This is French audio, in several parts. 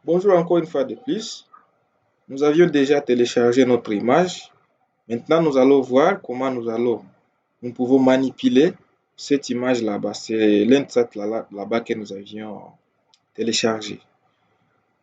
Bonjour encore une fois de plus. Nous avions déjà téléchargé notre image. Maintenant, nous allons voir comment nous pouvons manipuler cette image là-bas. C'est l'Indsat là-bas que nous avions téléchargé.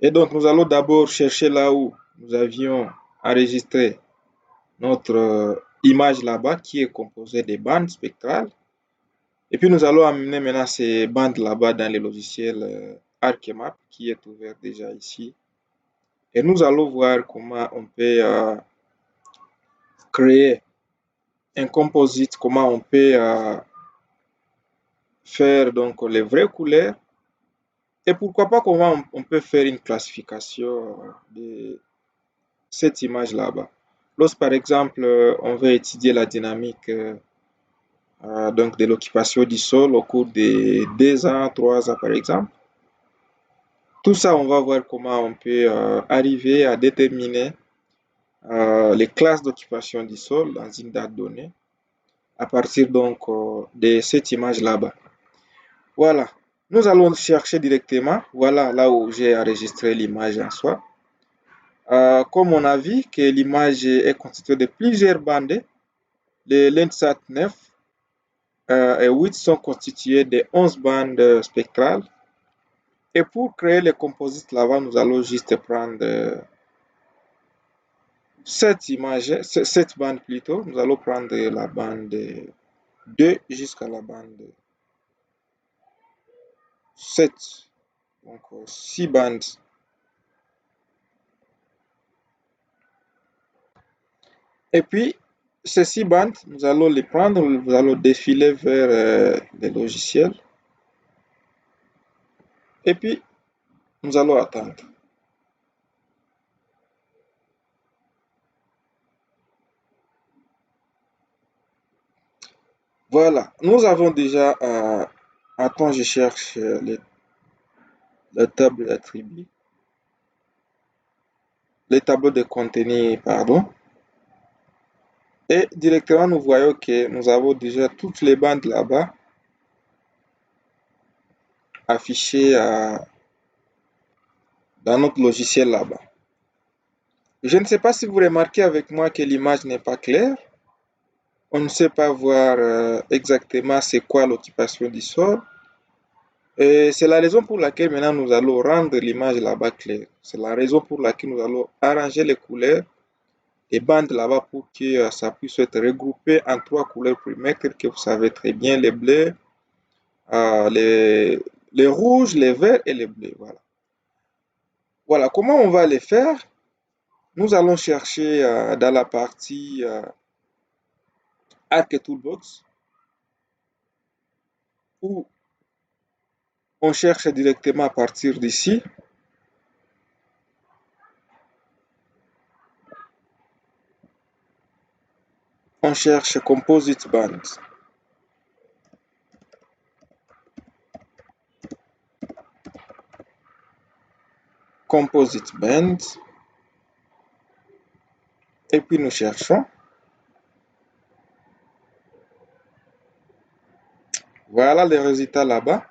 Et donc, nous allons d'abord chercher là où nous avions enregistré notre image là-bas qui est composée des bandes spectrales. Et puis, nous allons amener maintenant ces bandes là-bas dans le logiciel ArcMap qui est ouvert déjà ici. Et nous allons voir comment on peut créer un composite, comment on peut faire donc les vraies couleurs et pourquoi pas comment on peut faire une classification de cette image là-bas. Lorsque par exemple on veut étudier la dynamique donc de l'occupation du sol au cours de 2 ans, 3 ans par exemple, tout ça on va voir comment on peut arriver à déterminer les classes d'occupation du sol dans une date donnée à partir donc de cette image là-bas. Voilà, nous allons chercher directement, voilà là où j'ai enregistré l'image en soi. Comme on a vu que l'image est constituée de plusieurs bandes, les Landsat 9 et 8 sont constituées de 11 bandes spectrales. Et pour créer les composites là-bas, nous allons juste prendre cette bande plutôt. Nous allons prendre la bande 2 jusqu'à la bande 7. Donc 6 bandes. Et puis, ces 6 bandes, nous allons les prendre, nous allons défiler vers les logiciels. Et puis, nous allons attendre. Voilà, nous avons déjà, attends, je cherche les tables d'attributs, les tableaux de contenu, pardon. Et directement, nous voyons que nous avons déjà toutes les bandes là-bas affichées dans notre logiciel là-bas. Je ne sais pas si vous remarquez avec moi que l'image n'est pas claire. On ne sait pas voir exactement c'est quoi l'occupation du sol. Et c'est la raison pour laquelle maintenant nous allons rendre l'image là-bas claire. C'est la raison pour laquelle nous allons arranger les couleurs des bandes là-bas pour que ça puisse être regroupé en 3 couleurs primaires que vous savez très bien, les bleus, euh, les, les rouges, les verts et les bleus. Voilà. Voilà, comment on va les faire? Nous allons chercher dans la partie Arc Toolbox où on cherche directement à partir d'ici. On cherche Composite Band. Composite Band. Et puis nous cherchons. Voilà les résultats là-bas.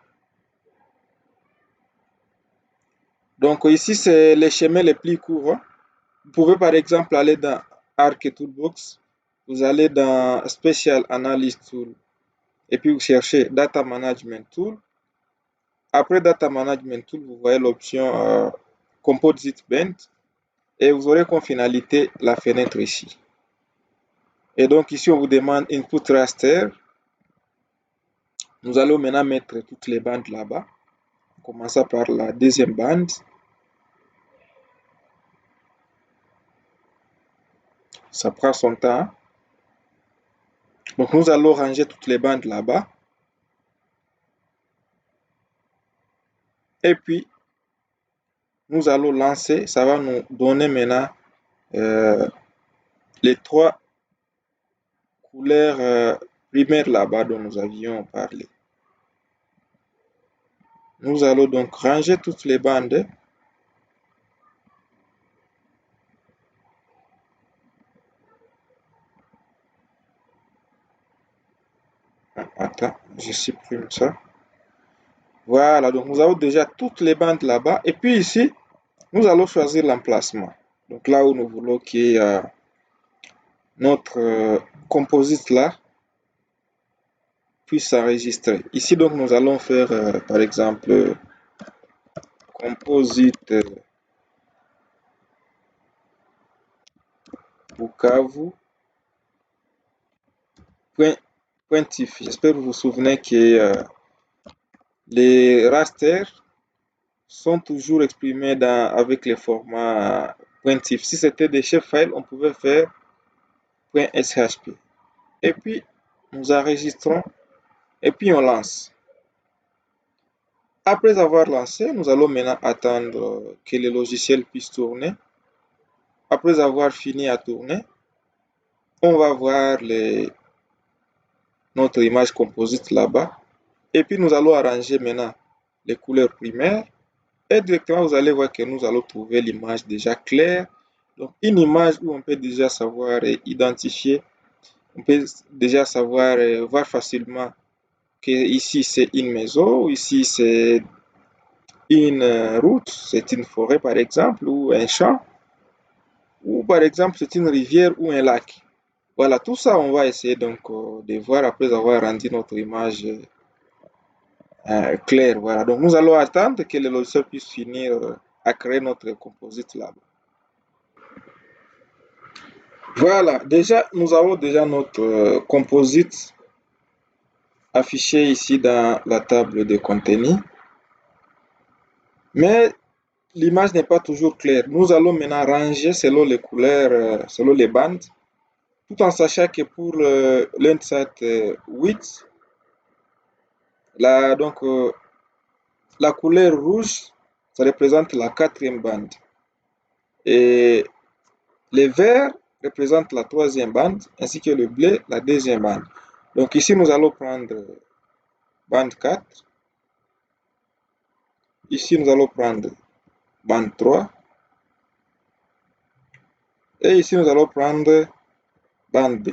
Donc ici, c'est les schémas les plus courts. Vous pouvez par exemple aller dans Arc Toolbox. Vous allez dans Special Analysis Tool. Et puis vous cherchez Data Management Tool. Après Data Management Tool, vous voyez l'option Composite Band. Et vous aurez comme finalité la fenêtre ici. Et donc ici, on vous demande Input Raster. Nous allons maintenant mettre toutes les bandes là-bas. Commençons par la deuxième bande. Ça prend son temps. Donc nous allons ranger toutes les bandes là-bas. Et puis, nous allons lancer. Ça va nous donner maintenant les 3 couleurs primaires là-bas dont nous avions parlé. Nous allons donc ranger toutes les bandes. Attends, je supprime ça. Voilà, donc nous avons déjà toutes les bandes là-bas. Et puis ici, Nous allons choisir l'emplacement. Donc là où nous voulons que notre composite là puisse s'enregistrer. Ici donc nous allons faire par exemple composite Bukavu pointif. J'espère que vous vous souvenez que les rasters sont toujours exprimés avec les formats pointif. Si c'était des chefs files, on pouvait faire .shp. Et puis, nous enregistrons et puis on lance. Après avoir lancé, nous allons maintenant attendre que le logiciel puisse tourner. Après avoir fini à tourner, on va voir notre image composite là-bas. Et puis, nous allons arranger maintenant les couleurs primaires. Et directement, vous allez voir que nous allons trouver l'image déjà claire. Donc, une image où on peut déjà savoir identifier, on peut déjà savoir voir facilement que ici c'est une maison, ou ici c'est une route, c'est une forêt par exemple, ou un champ, ou par exemple c'est une rivière ou un lac. Voilà, tout ça on va essayer donc de voir après avoir rendu notre image claire. Voilà, donc nous allons attendre que le logiciel puisse finir à créer notre composite là. Voilà, déjà, nous avons déjà notre composite affiché ici dans la table de contenu. Mais l'image n'est pas toujours claire. Nous allons maintenant ranger selon les couleurs, selon les bandes, tout en sachant que pour l'Indsat 8, donc, la couleur rouge, ça représente la quatrième bande. Et les verts représentent la troisième bande, ainsi que le bleu, la deuxième bande. Donc ici, nous allons prendre bande 4. Ici, nous allons prendre bande 3. Et ici, nous allons prendre bande B.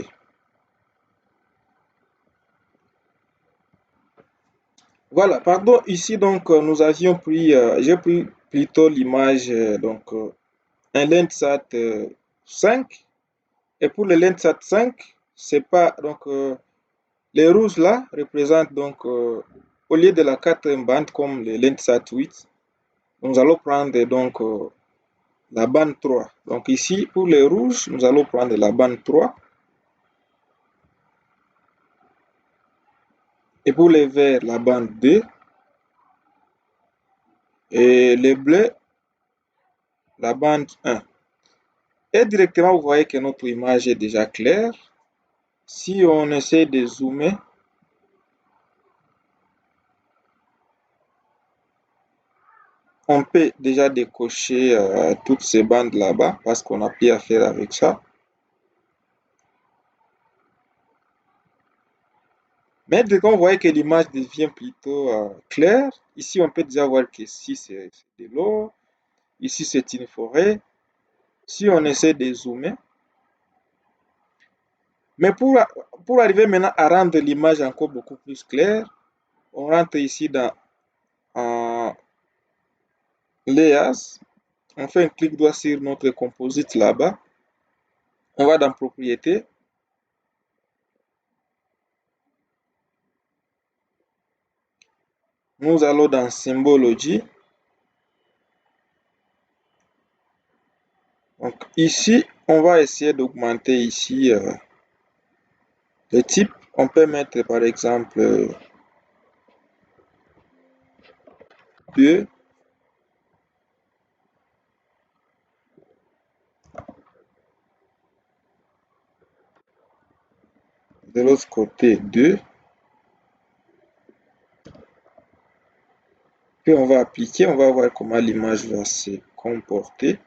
Voilà, pardon, ici, donc, nous avions pris, j'ai pris plutôt l'image, donc, un Landsat 5. Et pour le Landsat 5, c'est pas, donc, les rouges là représentent, donc, au lieu de la quatrième bande, comme le Landsat 8, nous allons prendre, donc, la bande 3. Donc, ici, pour les rouges, nous allons prendre la bande 3. Et pour les verts, la bande 2. Et les bleus, la bande 1. Et directement, vous voyez que notre image est déjà claire. Si on essaie de zoomer, on peut déjà décocher toutes ces bandes là-bas parce qu'on n'a plus à faire avec ça. Mais directement, vous voyez que l'image devient plutôt claire. Ici, on peut déjà voir que ici, c'est de l'eau. Ici, c'est une forêt. Si on essaie de zoomer, mais pour arriver maintenant à rendre l'image encore beaucoup plus claire, on rentre ici dans Layers, on fait un clic droit sur notre composite là-bas, on va dans Propriétés, nous allons dans Symbology. Donc ici, on va essayer d'augmenter ici le type. On peut mettre par exemple 2. De l'autre côté 2. Puis on va appliquer, on va voir comment l'image va se comporter.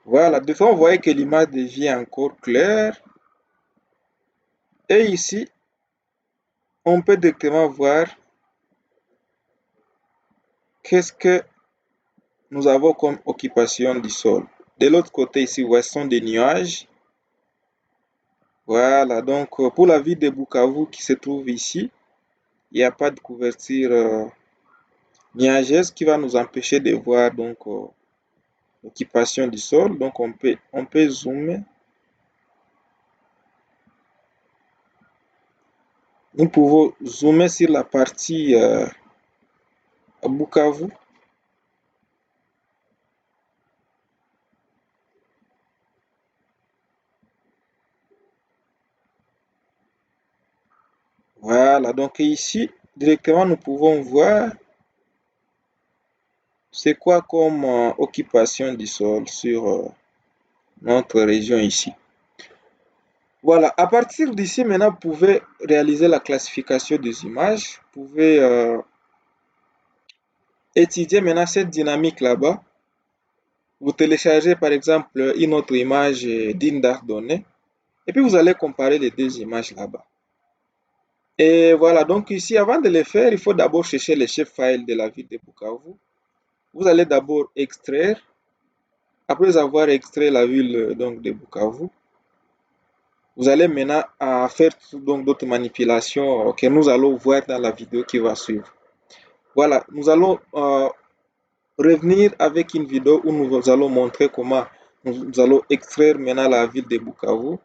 Voilà, de fois, vous voyez que l'image devient encore claire. Et ici, on peut directement voir qu'est-ce que nous avons comme occupation du sol. De l'autre côté, ici, vous voyez, ce sont des nuages. Voilà, donc pour la ville de Bukavu qui se trouve ici, il n'y a pas de couverture nuageuse qui va nous empêcher de voir donc occupation du sol. Donc on peut zoomer. Nous pouvons zoomer sur la partie Bukavu. Voilà, donc ici, directement, nous pouvons voir c'est quoi comme occupation du sol sur notre région ici. Voilà, à partir d'ici, maintenant, vous pouvez réaliser la classification des images. Vous pouvez étudier maintenant cette dynamique là-bas. Vous téléchargez par exemple une autre image d'une date donnée. Et puis vous allez comparer les deux images là-bas. Et voilà, donc ici, avant de le faire, il faut d'abord chercher le chef-file de la ville de Bukavu. Vous allez d'abord extraire. Après avoir extrait la ville donc, de Bukavu, vous allez maintenant faire donc d'autres manipulations que nous allons voir dans la vidéo qui va suivre. Voilà, nous allons revenir avec une vidéo où nous allons montrer comment nous allons extraire maintenant la ville de Bukavu,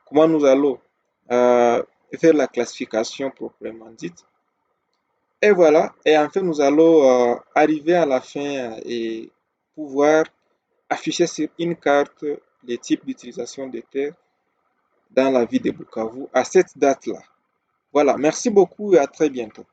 comment nous allons faire la classification proprement dite. Et voilà, et enfin nous allons arriver à la fin et pouvoir afficher sur une carte les types d'utilisation des terres dans la ville de Bukavu à cette date-là. Voilà, merci beaucoup et à très bientôt.